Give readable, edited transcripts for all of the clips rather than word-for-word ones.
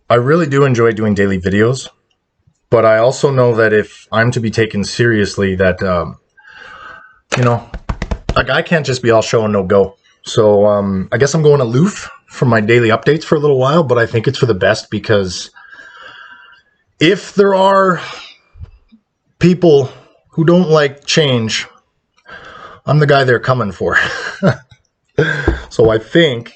I really do enjoy doing daily videos, but I also know that if I'm to be taken seriously, that you know, like I can't just be all show and no go. So I guess I'm going aloof from my daily updates for a little while, but I think it's for the best because if there are people who don't like change, I'm the guy they're coming for. So I think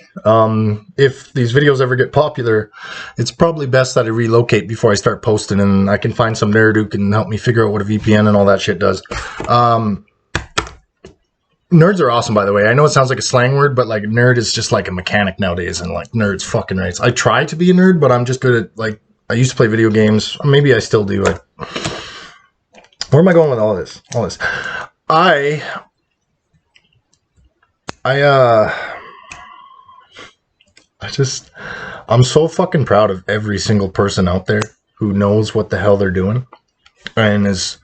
if these videos ever get popular, it's probably best that I relocate before I start posting, and I can find some nerd who can help me figure out what a VPN and all that shit does. Nerds are awesome, by the way. I know it sounds like a slang word, but like nerd is just like a mechanic nowadays, and like nerds fucking right. I try to be a nerd, but I'm just good at like I used to play video games. Maybe I still do. Like, where am I going with all this? I I'm so fucking proud of every single person out there who knows what the hell they're doing and is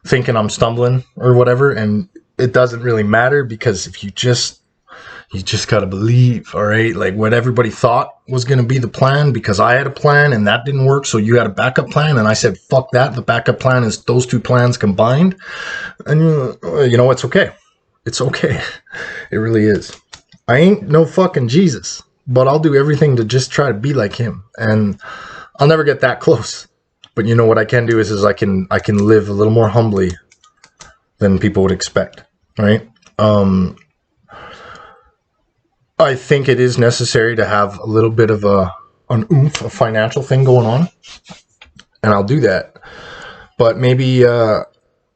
thinking I'm stumbling or whatever. And it doesn't really matter because if you just gotta believe, all right? Like what everybody thought was going to be the plan because I had a plan and that didn't work. So you had a backup plan. And I said, fuck that. The backup plan is those two plans combined. And you know, it's okay. It's okay. It really is. I ain't no fucking Jesus, but I'll do everything to just try to be like him. And I'll never get that close. But you know what I can do is I can live a little more humbly than people would expect, right? I think it is necessary to have a little bit of a financial thing going on, and I'll do that. But maybe a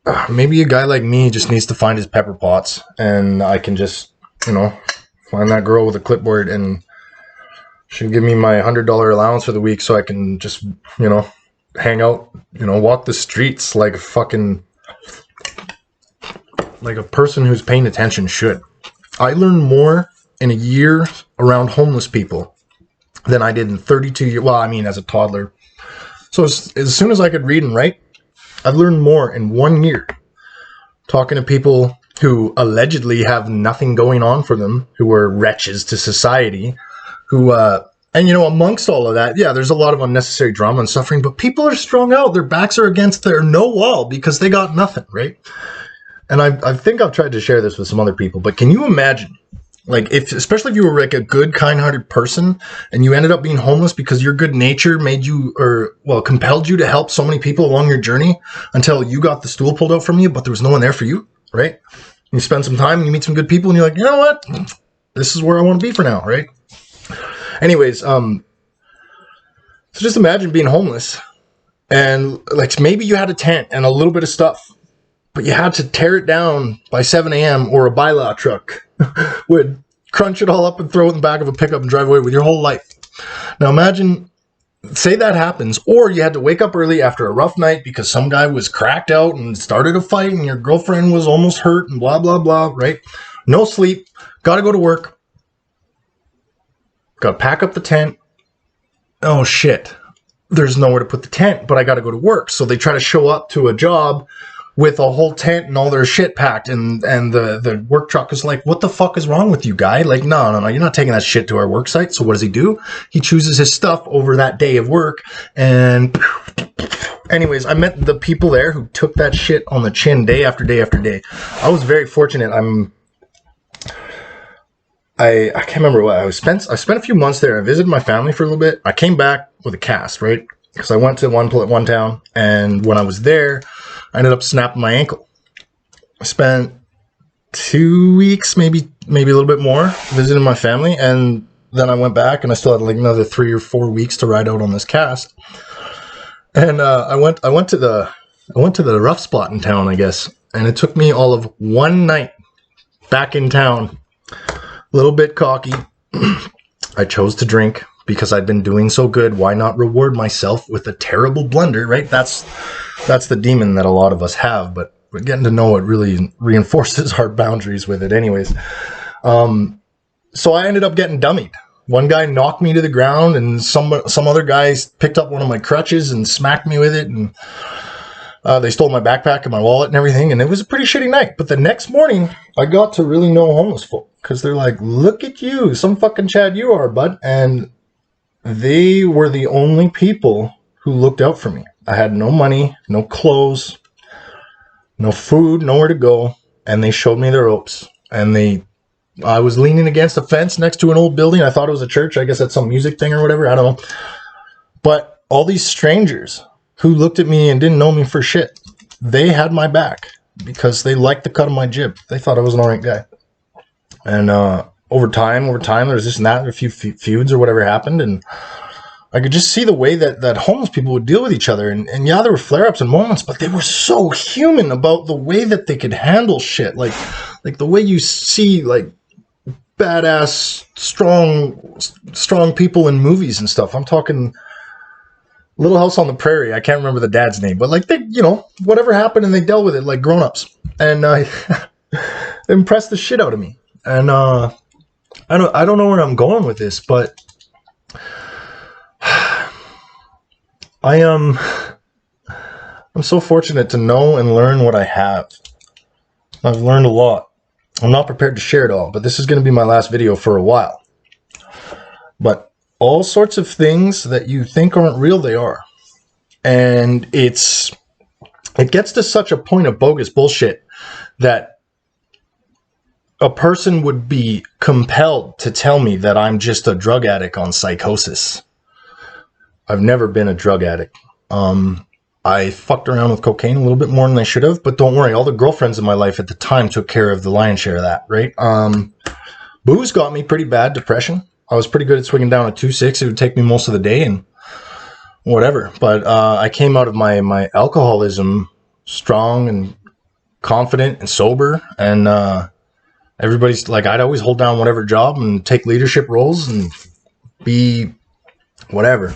guy like me just needs to find his pepper pots, and I can just, find that girl with a clipboard, and she'll give me my $100 allowance for the week, so I can just, hang out, walk the streets like a person who's paying attention should. I learned more in a year around homeless people than I did in 32 years. Well, I mean, as a toddler. So as soon as I could read and write, I've learned more in 1 year talking to people who allegedly have nothing going on for them, who are wretches to society, who, and amongst all of that, yeah, there's a lot of unnecessary drama and suffering, but people are strung out. Their backs are against their no wall because they got nothing, right? And I think I've tried to share this with some other people, but can you imagine, like, especially if you were like a good, kind-hearted person and you ended up being homeless because your good nature compelled you to help so many people along your journey until you got the stool pulled out from you, but there was no one there for you, right? You spend some time and you meet some good people and you're like, you know what? This is where I want to be for now, right? Anyways, so just imagine being homeless and like maybe you had a tent and a little bit of stuff, but you had to tear it down by 7 a.m. or a bylaw truck would crunch it all up and throw it in the back of a pickup and drive away with your whole life. Now imagine, say that happens, or you had to wake up early after a rough night because some guy was cracked out and started a fight and your girlfriend was almost hurt and blah, blah, blah, right? No sleep, got to go to work, got to pack up the tent. Oh shit, there's nowhere to put the tent, but I got to go to work. So they try to show up to a job with a whole tent and all their shit packed, and the work truck is like, what the fuck is wrong with you, guy? Like, no, you're not taking that shit to our work site. So what does he do? He chooses his stuff over that day of work. And anyways, I met the people there who took that shit on the chin day after day after day. I was very fortunate. I can't remember what I spent a few months there. I visited my family for a little bit. I came back with a cast, right? Because I went to one town, and when I was there, I ended up snapping my ankle. I spent 2 weeks, maybe a little bit more, visiting my family, and then I went back, and I still had like another 3 or 4 weeks to ride out on this cast. And I went to the rough spot in town, I guess, and it took me all of one night back in town. A little bit cocky. I chose to drink because I'd been doing so good. Why not reward myself with a terrible blunder, right? That's the demon that a lot of us have, but getting to know it really reinforces our boundaries with it anyways. So I ended up getting dummied. One guy knocked me to the ground, and some other guys picked up one of my crutches and smacked me with it, and they stole my backpack and my wallet and everything, and it was a pretty shitty night. But the next morning, I got to really know homeless folk, because they're like, look at you, some fucking Chad you are, bud. And they were the only people who looked out for me. I had no money, no clothes, no food, nowhere to go, and they showed me their ropes. And I was leaning against a fence next to an old building. I thought it was a church. I guess that's some music thing or whatever. I don't know. But all these strangers who looked at me and didn't know me for shit, they had my back because they liked the cut of my jib. They thought I was an alright guy. And over time, there's this and that, a few feuds or whatever happened, and I could just see the way that homeless people would deal with each other. And yeah, there were flare-ups and moments, but they were so human about the way that they could handle shit. Like the way you see, like, badass, strong people in movies and stuff. I'm talking Little House on the Prairie. I can't remember the dad's name, but like, they, you know, whatever happened and they dealt with it like grown-ups. And impressed the shit out of me. And I don't know where I'm going with this, but I'm so fortunate to know and learn what I have. I've learned a lot. I'm not prepared to share it all, but this is going to be my last video for a while. But all sorts of things that you think aren't real, they are. And it gets to such a point of bogus bullshit that a person would be compelled to tell me that I'm just a drug addict on psychosis. I've never been a drug addict. I fucked around with cocaine a little bit more than I should have, but don't worry, all the girlfriends in my life at the time took care of the lion's share of that, right? Booze got me pretty bad, depression. I was pretty good at swinging down a 2.6. It would take me most of the day and whatever. But I came out of my alcoholism strong and confident and sober. And everybody's like, I'd always hold down whatever job and take leadership roles and be whatever.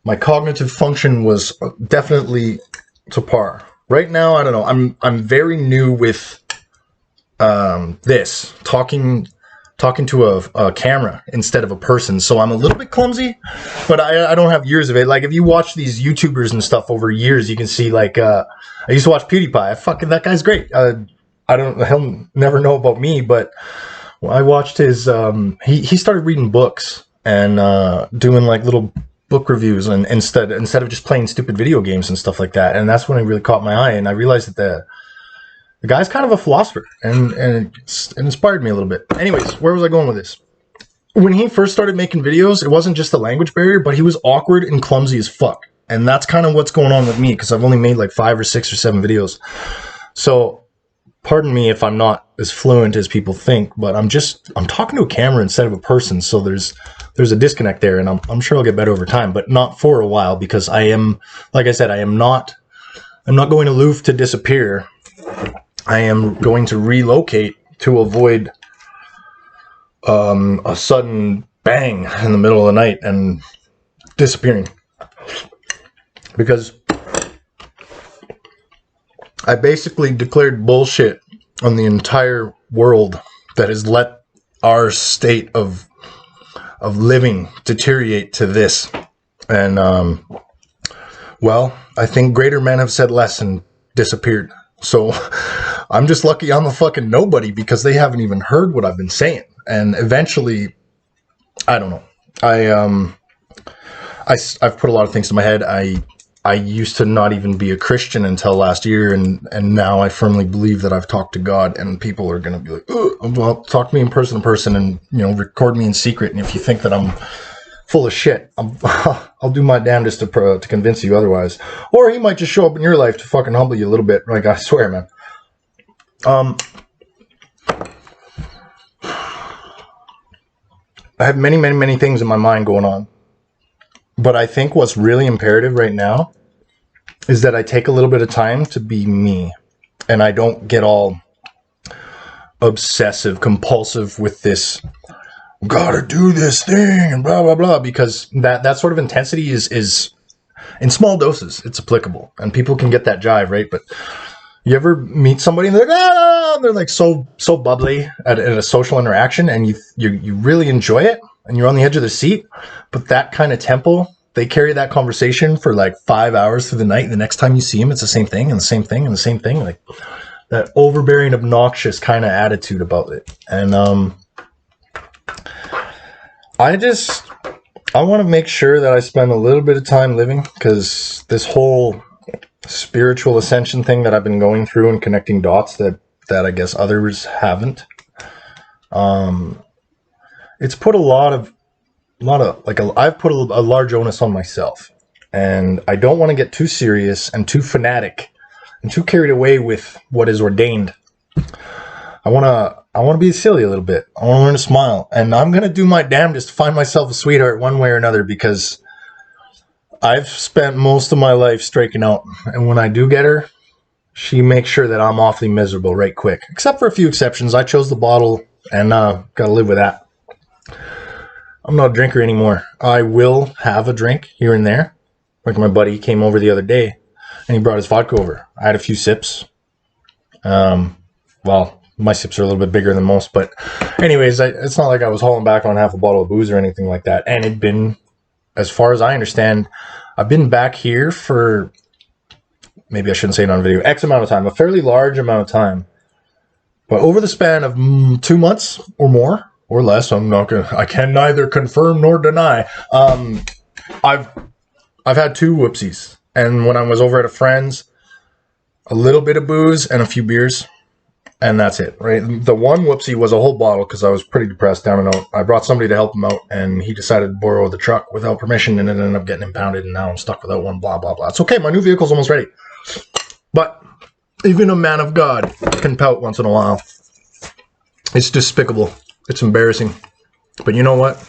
My cognitive function was definitely to par. Right now, I don't know. I'm very new with this talking to a camera instead of a person, so I'm a little bit clumsy, but I don't have years of it. Like, if you watch these YouTubers and stuff over years, you can see, like, I used to watch PewDiePie. That guy's great. He'll never know about me, but I watched his he started reading books and doing like little book reviews, and instead of just playing stupid video games and stuff like that. And that's when it really caught my eye, and I realized that the guy's kind of a philosopher, and it inspired me a little bit. Anyways, where was I going with this? When he first started making videos, it wasn't just the language barrier, but he was awkward and clumsy as fuck. And that's kind of what's going on with me, because I've only made like 5 or 6 or 7 videos. So pardon me if I'm not as fluent as people think, but I'm talking to a camera instead of a person. So there's a disconnect there, and I'm sure I'll get better over time, but not for a while, because I am, like I said, I'm not going aloof to disappear. I am going to relocate to avoid a sudden bang in the middle of the night and disappearing. Because I basically declared bullshit on the entire world that has let our state of living deteriorate to this. And, well, I think greater men have said less and disappeared. So I'm just lucky I'm a fucking nobody, because they haven't even heard what I've been saying. And eventually, I don't know. I've put a lot of things in my head. I used to not even be a Christian until last year, and now I firmly believe that I've talked to God, and people are going to be like, well, talk to me in person, and, you know, record me in secret. And if you think that I'm full of shit, I'll do my damnedest to convince you otherwise. Or he might just show up in your life to fucking humble you a little bit. Like, I swear, man. I have many, many, many things in my mind going on. But I think what's really imperative right now is that I take a little bit of time to be me. And I don't get all obsessive, compulsive with this, gotta do this thing and blah, blah, blah. Because that sort of intensity is in small doses, it's applicable. And people can get that jive, right? But you ever meet somebody and they're like, ah, they're like so bubbly at a social interaction, and you really enjoy it, and you're on the edge of the seat, but that kind of tempo, they carry that conversation for like 5 hours through the night. The next time you see them, it's the same thing and the same thing and the same thing, like that overbearing, obnoxious kind of attitude about it. And I want to make sure that I spend a little bit of time living, because this whole spiritual ascension thing that I've been going through and connecting dots that I guess others haven't. It's put I've put a large onus on myself, and I don't want to get too serious and too fanatic and too carried away with what is ordained. I want to be silly a little bit. I want to learn to smile, and I'm going to do my damnedest to find myself a sweetheart one way or another, because I've spent most of my life striking out, and when I do get her, she makes sure that I'm awfully miserable right quick. Except for a few exceptions. I chose the bottle, and gotta live with that. I'm not a drinker anymore. I will have a drink here and there. Like my buddy came over the other day, and he brought his vodka over. I had a few sips. Well, my sips are a little bit bigger than most, but anyways, it's not like I was hauling back on half a bottle of booze or anything like that. And it'd been, as far as I understand, I've been back here for, maybe I shouldn't say it on video, X amount of time, a fairly large amount of time. But over the span of 2 months or more, or less, I can neither confirm nor deny. I've had 2 whoopsies. And when I was over at a friend's, a little bit of booze and a few beers. And that's it, right? The one whoopsie was a whole bottle, because I was pretty depressed, down and out. I brought somebody to help him out, and he decided to borrow the truck without permission, and it ended up getting impounded, and now I'm stuck without one, blah, blah, blah. It's okay, my new vehicle's almost ready. But even a man of God can pout once in a while. It's despicable. It's embarrassing. But you know what?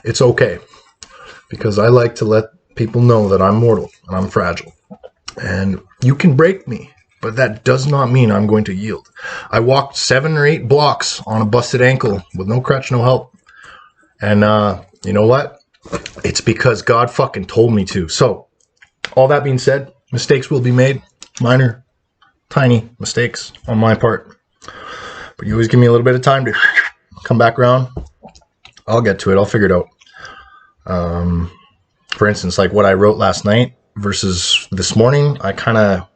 It's okay. Because I like to let people know that I'm mortal, and I'm fragile. And you can break me, but that does not mean I'm going to yield. I walked 7 or 8 blocks on a busted ankle with no crutch, no help. And you know what? It's because God fucking told me to. So, all that being said, mistakes will be made. Minor, tiny mistakes on my part. But you always give me a little bit of time to come back around. I'll get to it. I'll figure it out. For instance, like what I wrote last night versus this morning, I kind of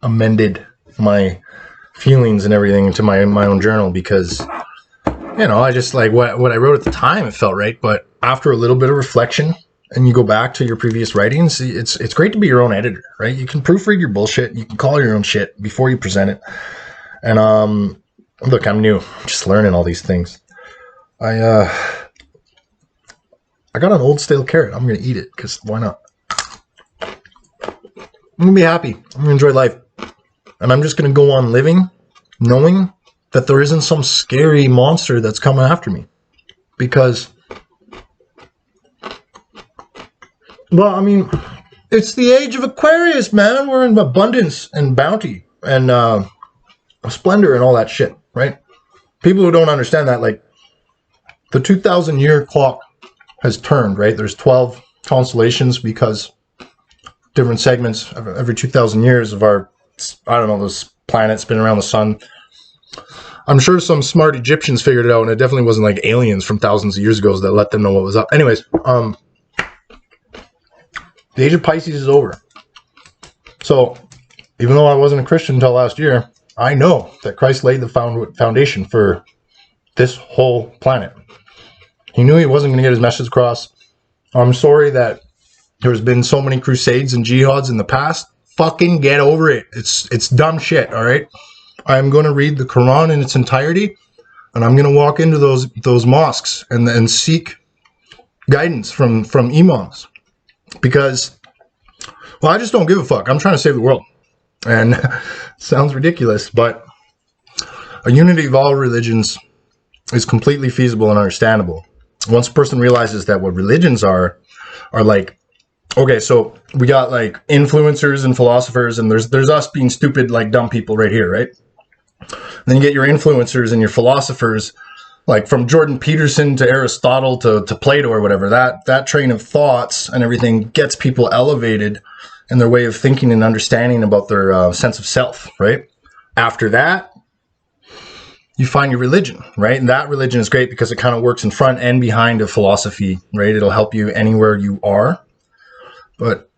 amended my feelings and everything into my own journal, because I just like what I wrote at the time, it felt right, but after a little bit of reflection and you go back to your previous writings, it's great to be your own editor, right? You can proofread your bullshit, you can call your own shit before you present it. And look, I'm new, I'm just learning all these things. I got an old stale carrot. I'm gonna eat it, because why not? I'm gonna be happy. I'm gonna enjoy life. And I'm just going to go on living knowing that there isn't some scary monster that's coming after me. Because, well, I mean, it's the age of Aquarius, man. We're in abundance and bounty and splendor and all that shit, right? People who don't understand that, like, the 2,000-year clock has turned, right? There's 12 constellations, because different segments every 2,000 years of our, I don't know, this planet spinning around the sun. I'm sure some smart Egyptians figured it out, and it definitely wasn't like aliens from thousands of years ago that let them know what was up. Anyways, the age of Pisces is over. So, even though I wasn't a Christian until last year, I know that Christ laid the foundation for this whole planet. He knew he wasn't going to get his message across. I'm sorry that there's been so many crusades and jihads in the past. Fucking get over it. It's dumb shit, all right? I'm going to read the Quran in its entirety, and I'm going to walk into those mosques and seek guidance from imams, because, well, I just don't give a fuck. I'm trying to save the world. And sounds ridiculous, but a unity of all religions is completely feasible and understandable. Once a person realizes that what religions are like, okay, so we got like influencers and philosophers, and there's us being stupid, like dumb people right here, right? And then you get your influencers and your philosophers, like from Jordan Peterson to Aristotle to Plato or whatever. That train of thoughts and everything gets people elevated in their way of thinking and understanding about their sense of self, right? After that, you find your religion, right? And that religion is great because it kind of works in front and behind of philosophy, right? It'll help you anywhere you are. But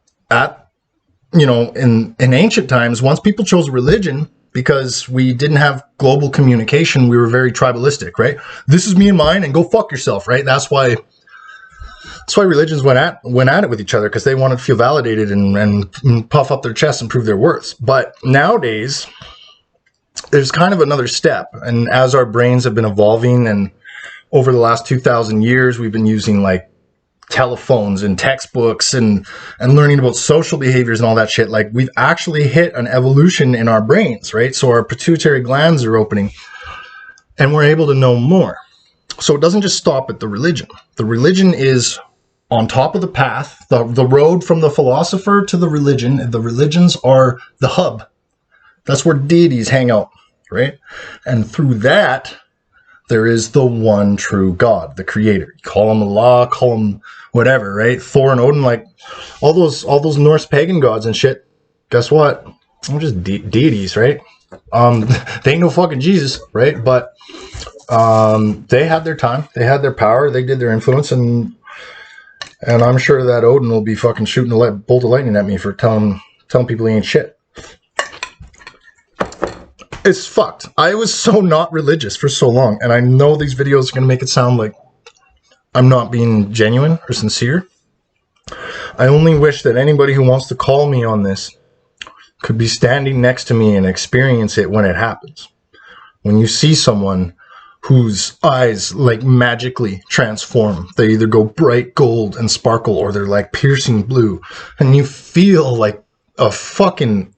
in ancient times, once people chose religion, because we didn't have global communication, we were very tribalistic, right? This is me and mine, and go fuck yourself, right? That's why That's why religions went at it with each other, because they wanted to feel validated and puff up their chest and prove their worth. But nowadays, there's kind of another step. And as our brains have been evolving, and over the last 2,000 years, we've been using like telephones and textbooks and learning about social behaviors and all that shit. Like, we've actually hit an evolution in our brains, right? So our pituitary glands are opening and we're able to know more. So it doesn't just stop at the religion. The religion is on top of the path, the road from the philosopher to the religion. The religions are the hub. That's where deities hang out, right? And through that, there is the one true God, the creator. You call him Allah, call him whatever, right? Thor and Odin, like all those Norse pagan gods and shit. Guess what? They're just deities, right? They ain't no fucking Jesus, right? But they had their time, they had their power, they did their influence, and I'm sure that Odin will be fucking shooting a bolt of lightning at me for telling people he ain't shit. It's fucked. I was so not religious for so long, and I know these videos are going to make it sound like I'm not being genuine or sincere. I only wish that anybody who wants to call me on this could be standing next to me and experience it when it happens. When you see someone whose eyes like magically transform, they either go bright gold and sparkle, or they're like piercing blue, and you feel like a fucking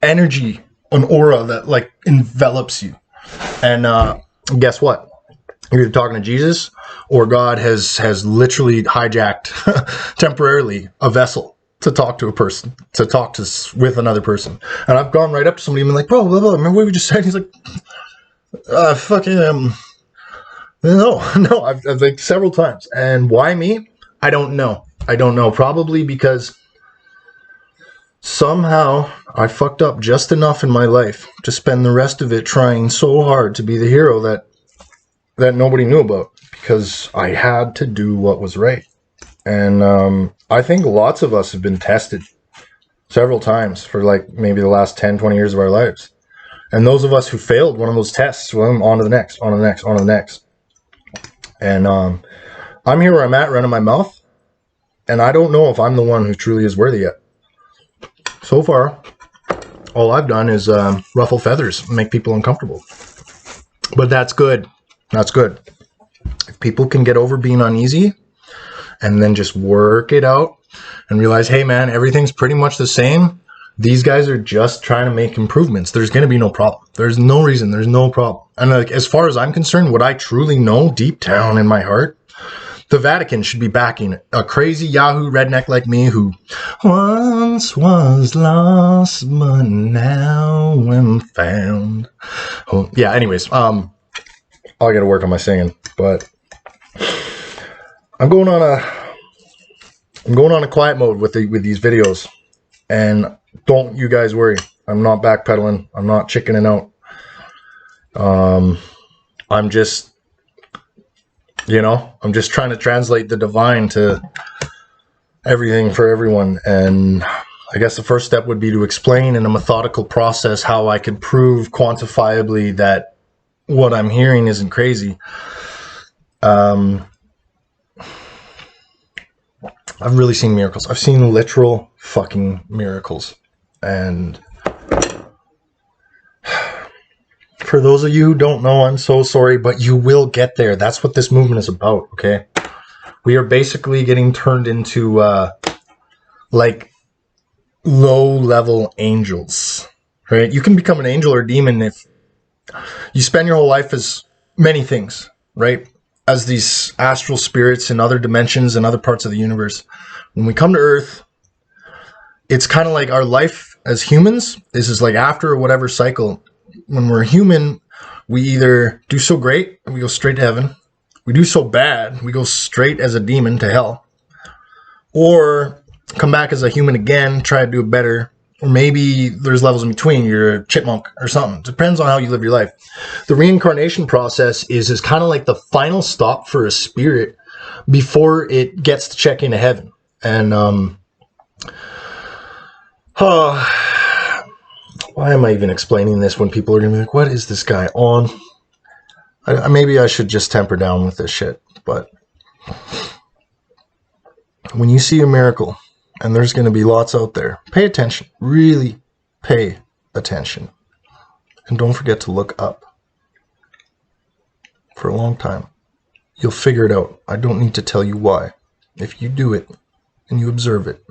energy, an aura that like envelops you. And guess what? You're either talking to Jesus, or God has literally hijacked temporarily a vessel to talk to a person, to talk with another person. And I've gone right up to somebody and been like, bro, blah, blah, remember what we just said? He's like, no, I've like several times. And why me? I don't know. Probably because somehow I fucked up just enough in my life to spend the rest of it trying so hard to be the hero that nobody knew about, because I had to do what was right. And I think lots of us have been tested several times for like maybe the last 10, 20 years of our lives. And those of us who failed one of those tests, well, on to the next, on to the next, on to the next. And I'm here where I'm at, running my mouth, and I don't know if I'm the one who truly is worthy yet. So far, all I've done is ruffle feathers, make people uncomfortable. But that's good. That's good. If people can get over being uneasy and then just work it out and realize, hey man, everything's pretty much the same. These guys are just trying to make improvements. There's going to be no problem. There's no reason. There's no problem. And like, as far as I'm concerned, what I truly know deep down in my heart, the Vatican should be backing a crazy Yahoo redneck like me who once was lost but now am found. Oh, yeah, anyways, I got to work on my singing, but I'm going on a quiet mode with these videos, and don't you guys worry. I'm not backpedaling. I'm not chickening out. I'm just, I'm just trying to translate the divine to everything for everyone. And I guess the first step would be to explain in a methodical process how I could prove quantifiably that what I'm hearing isn't crazy. I've really seen miracles. I've seen literal fucking miracles. And for those of you who don't know, I'm so sorry, but you will get there. That's what this movement is about, okay? We are basically getting turned into like low-level angels, right? You can become an angel or demon if you spend your whole life as many things, right? As these astral spirits in other dimensions and other parts of the universe. When we come to Earth, it's kind of like our life as humans. This is like after whatever cycle. When we're human, we either do so great and we go straight to heaven. We do so bad, we go straight as a demon to hell. Or come back as a human again, try to do it better. Or maybe there's levels in between. You're a chipmunk or something. Depends on how you live your life. The reincarnation process is kind of like the final stop for a spirit before it gets to check into heaven. And why am I even explaining this when people are going to be like, what is this guy on? Maybe I should just temper down with this shit. But when you see a miracle, and there's going to be lots out there, pay attention. Really pay attention. And don't forget to look up. For a long time, you'll figure it out. I don't need to tell you why. If you do it and you observe it,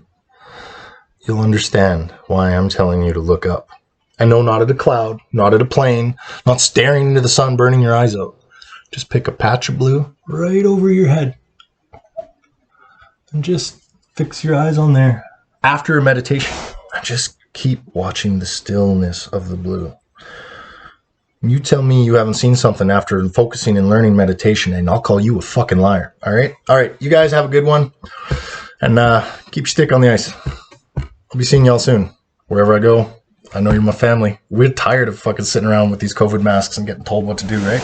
you'll understand why I'm telling you to look up. I know, not at a cloud, not at a plane, not staring into the sun, burning your eyes out. Just pick a patch of blue right over your head and just fix your eyes on there. After a meditation, just keep watching the stillness of the blue. You tell me you haven't seen something after focusing and learning meditation, and I'll call you a fucking liar. All right? All right. You guys have a good one. And keep your stick on the ice. I'll be seeing y'all soon. Wherever I go, I know you're my family. We're tired of fucking sitting around with these COVID masks and getting told what to do, right?